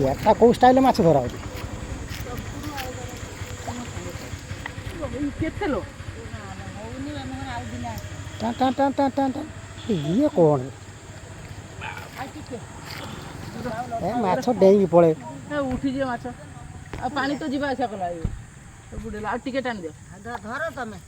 ଏଟା କେଉଁ ଷ୍ଟାଇଲ୍ରେ ମାଛ ଧରା ହେଉଛି କେତେ ଲୋ ଇଏ କ'ଣ ଏ ମାଛ ଡେଇଁକି ପଳେଇ ଉଠିଯିବ ମାଛ ଆଉ ପାଣି ତ ଯିବା ଆସିବା କଲା ବୁଡ଼େଇଲା ଆଉ ଟିକେ ଟାଣି ଦିଅ ଧର ତମେ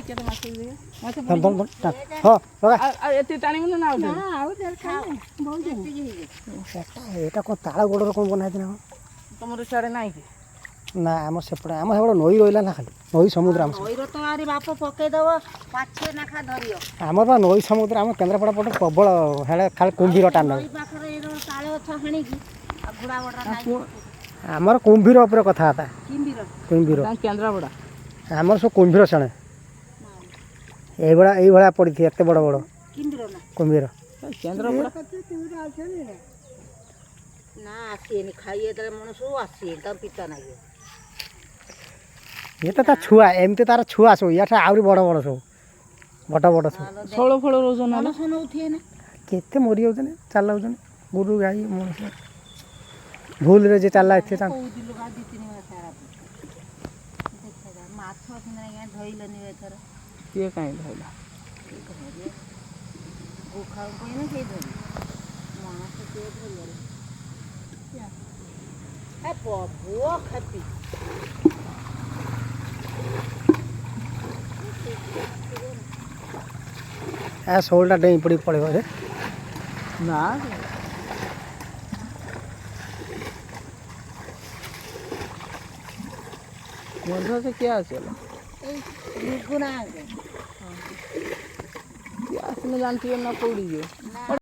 କେତେ ମାଛ ହଁ ଏତେ ଟାଣିବୁ ନା ଏଇଟା କ'ଣ ତାଳ ଗୋଡ଼ର କ'ଣ ବନା ହେଇଛି ନା ତମର ସିଆଡ଼େ ନାହିଁ କି ନା ଆମର ସେପଟେ ନଈ ରହିଲା ନା ଖାଲି ନଈ ସମୁଦ୍ର ଆମ ନଈର ତ ଆରି ବାପ ପକେଇଦବ ପାଛେ ନାଖା ଧରିବ ଆମର ବା ନଈ ସମୁଦ୍ର ଆମ କେନ୍ଦ୍ରାପଡ଼ା ପଟେ ପ୍ରବଳ ହେଲେ ଖାଲି କୁମ୍ଭୀର ଟାଣ ନଈ ପାଖରେ ଏଇ ତାଳ ଗଛ ହାଣିକି ଆଉ ବୁଢ଼ା ବଡ଼ା ଆମର କୁମ୍ଭୀର ଉପରେ କଥାବାର୍ତ୍ତା କୁମ୍ଭୀର କେନ୍ଦ୍ରାପଡ଼ା ଆମର ସବୁ କୁମ୍ଭୀର ଶେଣେ ଏଇଭଳିଆ ପଡ଼ିଥିବେ ଏତେ ବଡ଼ ବଡ଼ କୁମ୍ଭୀର କେନ୍ଦ୍ରାପଡ଼ା ନା ଆସିଏନି ଖାଇଏ ଯେତେବେଳେ ମଣିଷ ଆସିଏନି ତାକୁ ପିତା ନାଗିବ ଇଏ ତ ତା ଛୁଆ ଏମିତି ତାର ଛୁଆ ସବୁ ୟାଠୁ ଆହୁରି ବଡ଼ ବଡ଼ ସବୁ ବଡ଼ ବଡ଼ ସବୁ ଷୋଳ ଫଳ ରହୁଛନ୍ତି ନଉଥିବେ ନା କେତେ ମରିଯାଉଛନ୍ତି ଚାଲାଉଛନ୍ତି ଗୋରୁ ଗାଈ ମଣିଷ ଭୁଲରେ ଯେ ଚାଲା ଏତେ ମାଛ ଧଇଲନି ଏଥର କିଏ କାହିଁ ଧଇଲା ଗୋଖାଉ କହିଲେ କିଏ ଧରିବ ମାଛ କିଏ ଧରିବ ପୁଅ ଖାପି ଶୋଳଟା ଡେଇଁ ପଡ଼ି ପଳେଇବ ରେ ନା ବନ୍ଧୁ ସେ କିଏ ଆସିଗଲା ଗୁଣା କିଏ ଆସିଲେ ଜାଣିଥିବେ ନା କୋଉଠି ଯିବ